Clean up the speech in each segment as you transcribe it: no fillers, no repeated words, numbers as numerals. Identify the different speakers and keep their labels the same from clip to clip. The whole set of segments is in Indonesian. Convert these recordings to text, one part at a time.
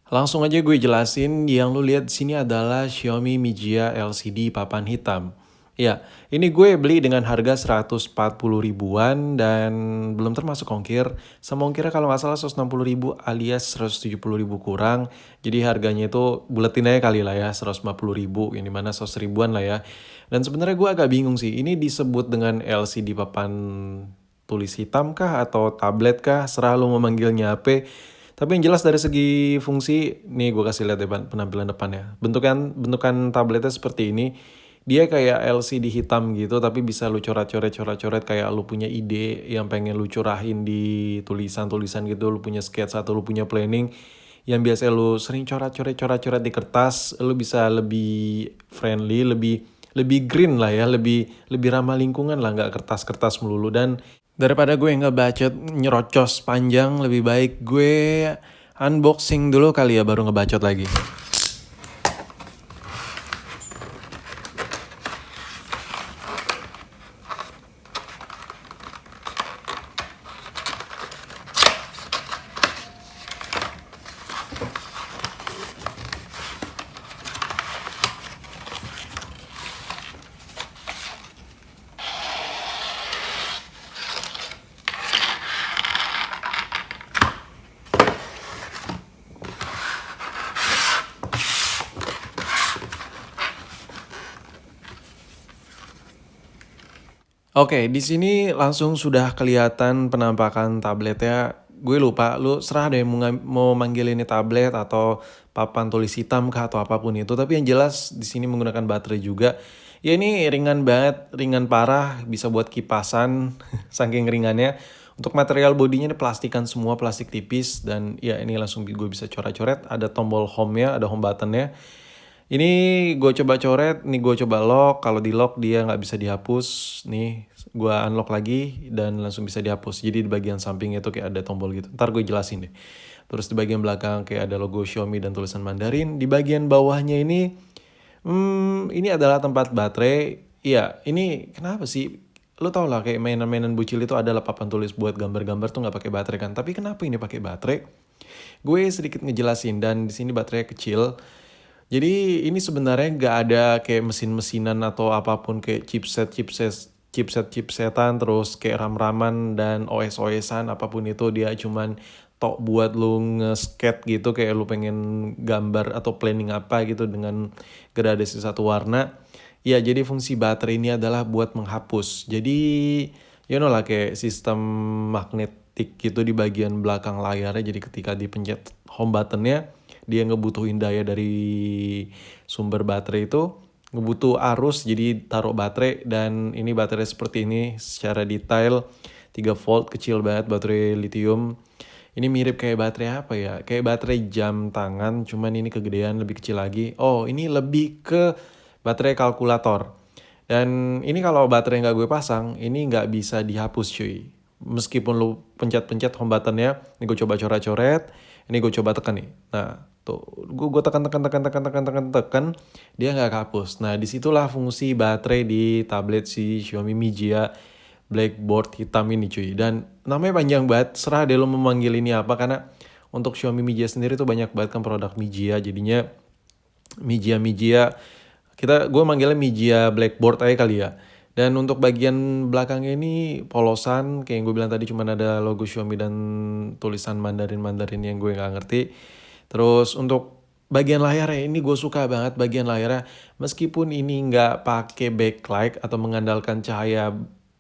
Speaker 1: Langsung aja gue jelasin, yang lu lihat di sini adalah Xiaomi Mijia LCD papan hitam. Ya, ini gue beli dengan harga 140 ribuan dan belum termasuk ongkir. Sama ongkirnya kalau nggak salah 160 ribu alias 170 ribu kurang. Jadi harganya itu buletin aja kali lah ya, 150 ribu, yang dimana 100 ribuan lah ya. Dan sebenarnya gue agak bingung sih, ini disebut dengan LCD papan tulis hitam kah atau tablet kah? Serah lu mau manggilnya apa. Tapi yang jelas dari segi fungsi, nih gue kasih lihat penampilan depannya. Bentukan tabletnya seperti ini. Dia kayak LCD hitam gitu, tapi bisa lu coret-coret kayak lu punya ide yang pengen lu curahin di tulisan-tulisan gitu, lu punya sketsa atau lu punya planning yang biasa lu sering coret-coret di kertas, lu bisa lebih friendly, lebih lebih green lah ya, lebih lebih ramah lingkungan lah, nggak kertas-kertas melulu. Dan daripada gue ngebacot nyerocos panjang, lebih baik gue unboxing dulu kali ya, baru ngebacot lagi. Oke, di sini langsung sudah kelihatan penampakan tabletnya. Gue lupa, lu serah deh mau manggil ini tablet atau papan tulis hitam kah atau apapun itu. Tapi yang jelas di sini menggunakan baterai juga. Ya ini ringan banget, ringan parah, bisa buat kipasan, saking ringannya. Untuk material bodinya ini plastikan semua, plastik tipis. Dan ya ini langsung gue bisa coret-coret. Ada tombol home-nya, ada home button-nya. Ini gue coba coret, nih gue coba lock. Kalau di lock dia nggak bisa dihapus. Nih gue unlock lagi dan langsung bisa dihapus. Jadi di bagian sampingnya itu kayak ada tombol gitu. Ntar gue jelasin deh. Terus di bagian belakang kayak ada logo Xiaomi dan tulisan Mandarin. Di bagian bawahnya ini adalah tempat baterai. Iya, ini kenapa sih? Lo tau lah kayak mainan-mainan bucil itu adalah papan tulis buat gambar-gambar tuh nggak pakai baterai kan. Tapi kenapa ini pakai baterai? Gue sedikit ngejelasin, dan di sini baterainya kecil. Jadi ini sebenarnya nggak ada kayak mesin-mesinan atau apapun kayak chipsetan, terus kayak RAM-raman dan OS-OSan apapun itu. Dia cuman tok buat lu nge-skate gitu, kayak lu pengen gambar atau planning apa gitu dengan gradasi satu warna. Ya, jadi fungsi baterai ini adalah buat menghapus. Jadi you know lah, kayak sistem magnetik gitu di bagian belakang layarnya. Jadi ketika dipencet home buttonnya, dia ngebutuhin daya dari sumber baterai itu, ngebutuh arus, jadi taruh baterai. Dan ini baterai seperti ini secara detail 3 volt, kecil banget, baterai lithium. Ini mirip kayak baterai apa ya, kayak baterai jam tangan, cuman ini kegedean, lebih kecil lagi. Oh, ini lebih ke baterai kalkulator. Dan ini kalau baterai nggak gue pasang, ini nggak bisa dihapus cuy. Meskipun lu pencet-pencet home buttonnya, ini gue coba coret-coret, ini gue coba tekan nih. Nah, tuh gue tekan, dia nggak kehapus. Nah, disitulah fungsi baterai di tablet si Xiaomi Mijia Blackboard hitam ini cuy. Dan namanya panjang banget, serah deh lo memanggil ini apa, karena untuk Xiaomi Mijia sendiri tuh banyak banget kan produk Mijia. Jadinya Mijia gue manggilnya Mijia Blackboard aja kali ya. Dan untuk bagian belakangnya ini polosan, kayak yang gue bilang tadi, cuman ada logo Xiaomi dan tulisan Mandarin yang gue nggak ngerti. Terus untuk bagian layarnya ini gue suka banget bagian layarnya. Meskipun ini nggak pakai backlight atau mengandalkan cahaya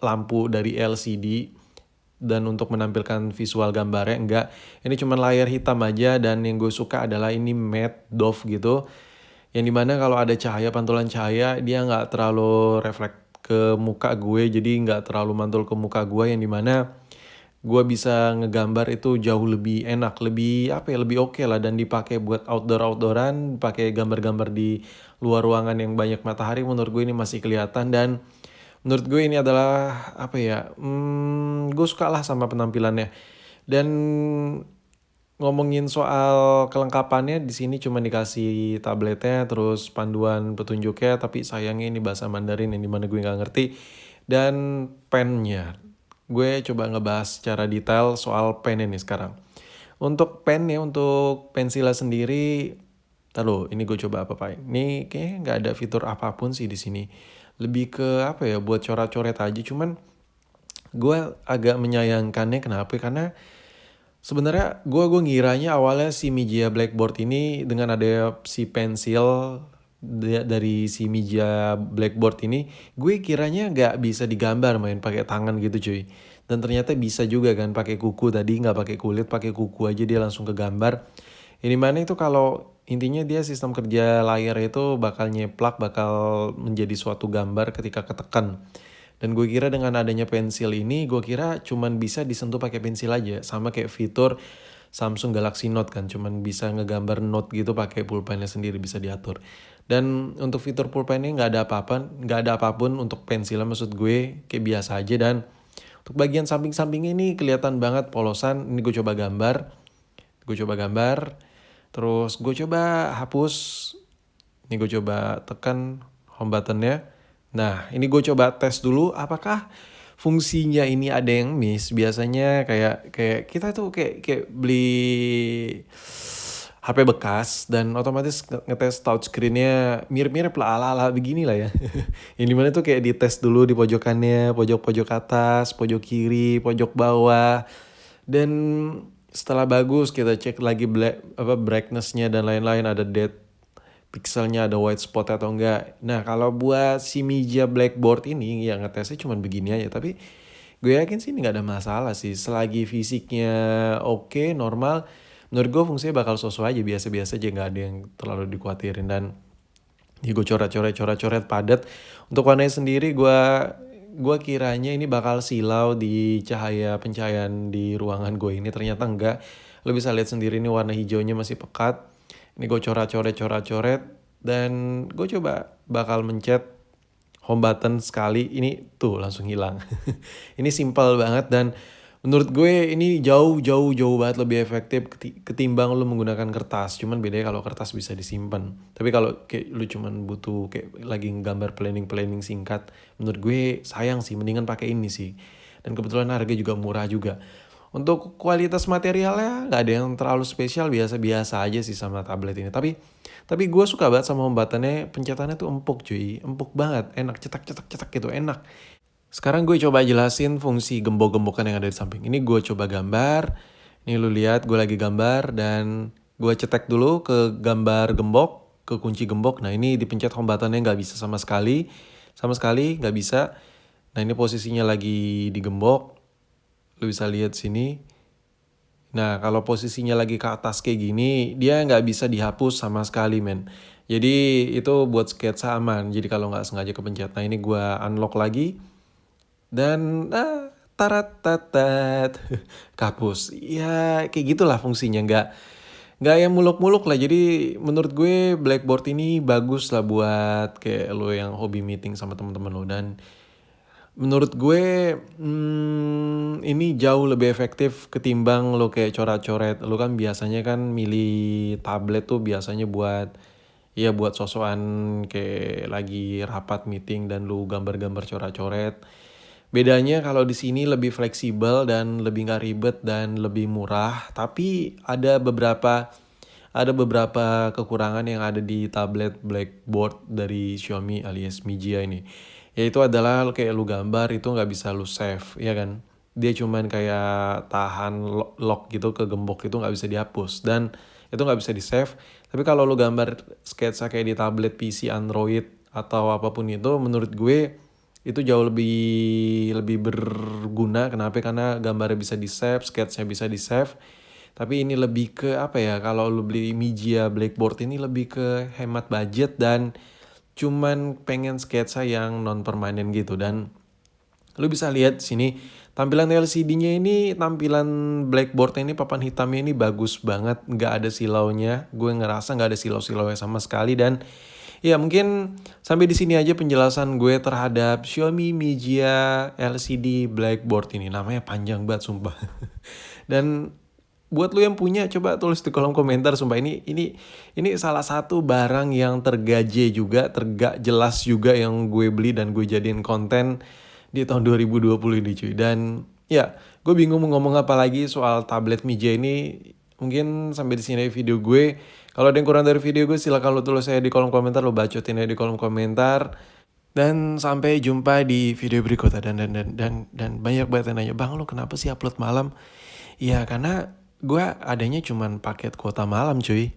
Speaker 1: lampu dari LCD, dan untuk menampilkan visual gambarnya enggak. Ini cuma layar hitam aja, dan yang gue suka adalah ini matte doff gitu. Yang dimana kalau ada cahaya, pantulan cahaya, dia nggak terlalu refleks ke muka gue, jadi nggak terlalu mantul ke muka gue, yang dimana gue bisa ngegambar itu jauh lebih enak, lebih apa ya, lebih oke lah. Dan dipakai buat outdooran, pakai gambar-gambar di luar ruangan yang banyak matahari, menurut gue ini masih kelihatan. Dan menurut gue ini adalah apa ya, gue suka lah sama penampilannya. Dan ngomongin soal kelengkapannya, di sini cuma dikasih tabletnya, terus panduan petunjuknya, tapi sayangnya ini bahasa Mandarin yang dimana gue nggak ngerti. Dan pennya, gue coba ngebahas secara detail soal pen ini sekarang. Untuk pennya, untuk pensilnya sendiri, tahu ini gue coba apa pak? Ini kayaknya nggak ada fitur apapun sih di sini. Lebih ke apa ya, buat coret-coret aja. Cuman gue agak menyayangkannya kenapa? Karena sebenarnya gue ngiranya awalnya si Mijia Blackboard ini dengan ada si pensil dari si Mijia Blackboard ini, gue kiranya nggak bisa digambar main pakai tangan gitu cuy. Dan ternyata bisa juga kan pakai kuku tadi, nggak pakai kulit, pakai kuku aja dia langsung ke gambar. Ini mana itu kalau intinya dia sistem kerja layar itu bakal nyeplak, bakal menjadi suatu gambar ketika ketekan. Dan gue kira dengan adanya pensil ini, gue kira cuman bisa disentuh pakai pensil aja. Sama kayak fitur Samsung Galaxy Note kan, cuman bisa ngegambar note gitu pakai pulpennya sendiri bisa diatur. Dan untuk fitur pulpennya nggak ada apa-apa, nggak ada apapun untuk pensilnya maksud gue kayak biasa aja. Dan untuk bagian samping-sampingnya ini kelihatan banget polosan. Ini gue coba gambar, terus gue coba hapus. Ini gue coba tekan home buttonnya. Nah, ini gue coba tes dulu apakah fungsinya ini ada yang miss. Biasanya kayak kita tuh kayak beli HP bekas dan otomatis ngetes touchscreen-nya mirip-mirip lah ala-ala begini lah ya. Yang dimana tuh kayak dites dulu di pojokannya, pojok-pojok atas, pojok kiri, pojok bawah. Dan setelah bagus kita cek lagi brightness-nya dan lain-lain, ada depth pixelnya, ada white spot atau enggak. Nah kalau buat si Mijia Blackboard ini ya ngetesnya cuma begini aja. Tapi gue yakin sih ini gak ada masalah sih. Selagi fisiknya oke, normal, menurut gue fungsinya bakal sesuai aja, biasa-biasa aja, gak ada yang terlalu dikhawatirin. Dan ya gue coret-coret padat. Untuk warnanya sendiri gue kiranya ini bakal silau di pencahayaan di ruangan gue ini, ternyata enggak. Lo bisa lihat sendiri ini warna hijaunya masih pekat. Ini gue coret-coret dan gue coba bakal mencet home button sekali, ini tuh langsung hilang. Ini simpel banget dan menurut gue ini jauh banget lebih efektif ketimbang lu menggunakan kertas. Cuman bedanya kalau kertas bisa disimpan. Tapi kalau kayak lu cuman butuh kayak lagi gambar planning singkat, menurut gue sayang sih, mendingan pakai ini sih. Dan kebetulan harga juga murah juga. Untuk kualitas materialnya nggak ada yang terlalu spesial, biasa-biasa aja sih sama tablet ini. Tapi gue suka banget sama home buttonnya, pencetannya tuh empuk cuy, empuk banget, enak, cetak gitu, enak. Sekarang gue coba jelasin fungsi gembok-gembokan yang ada di samping. Ini gue coba gambar. Ini lu lihat gue lagi gambar dan gue cetek dulu ke gambar gembok, ke kunci gembok. Nah ini dipencet home buttonnya nggak bisa sama sekali nggak bisa. Nah ini posisinya lagi digembok. Lu bisa lihat sini. Nah kalau posisinya lagi ke atas kayak gini, dia nggak bisa dihapus sama sekali men. Jadi itu buat sketsa aman. Jadi kalau nggak sengaja kepencet. Nah ini gue unlock lagi. Dan tarat kapus. Ya kayak gitulah fungsinya, nggak yang muluk-muluk lah. Jadi menurut gue Blackboard ini bagus lah buat kayak lo yang hobi meeting sama teman-teman lo. Dan menurut gue ini jauh lebih efektif ketimbang lo kayak coret-coret. Lo kan biasanya kan milih tablet tuh biasanya buat sosokan kayak lagi rapat meeting dan lo gambar-gambar coret-coret. Bedanya kalau di sini lebih fleksibel dan lebih nggak ribet dan lebih murah. Tapi ada beberapa kekurangan yang ada di tablet Blackboard dari Xiaomi alias Mijia ini. Yaitu adalah kayak lu gambar itu nggak bisa lu save, ya kan? Dia cuman kayak tahan lock gitu ke gembok, itu nggak bisa dihapus dan itu nggak bisa di save. Tapi kalau lu gambar sketsa kayak di tablet PC Android atau apapun itu, menurut gue itu jauh lebih berguna. Kenapa? Karena gambarnya bisa di save, sketsnya bisa di save. Tapi ini lebih ke apa ya, kalau lu beli Mijia Blackboard ini lebih ke hemat budget dan cuman pengen sketsa yang non permanen gitu. Dan lu bisa lihat sini tampilan LCD-nya ini, tampilan Blackboard ini, papan hitamnya ini bagus banget, nggak ada silaunya. Gue ngerasa nggak ada silau-silaunya sama sekali. Dan ya mungkin sampai di sini aja penjelasan gue terhadap Xiaomi Mijia LCD Blackboard ini. Namanya panjang banget sumpah. Dan buat lu yang punya, coba tulis di kolom komentar. Sumpah ini salah satu barang yang tergaje juga, tergak jelas juga yang gue beli dan gue jadiin konten di tahun 2020 ini cuy. Dan ya gue bingung mau ngomong apa lagi soal tablet Mijia ini. Mungkin sampai di sini video gue. Kalau ada yang kurang dari video gue silakan lo tulis saya di kolom komentar, lo bacotin aja di kolom komentar. Dan sampai jumpa di video berikutnya. Dan banyak banget yang nanya, "Bang, lo kenapa sih upload malam?" Ya karena gue adanya cuman paket kuota malam cuy.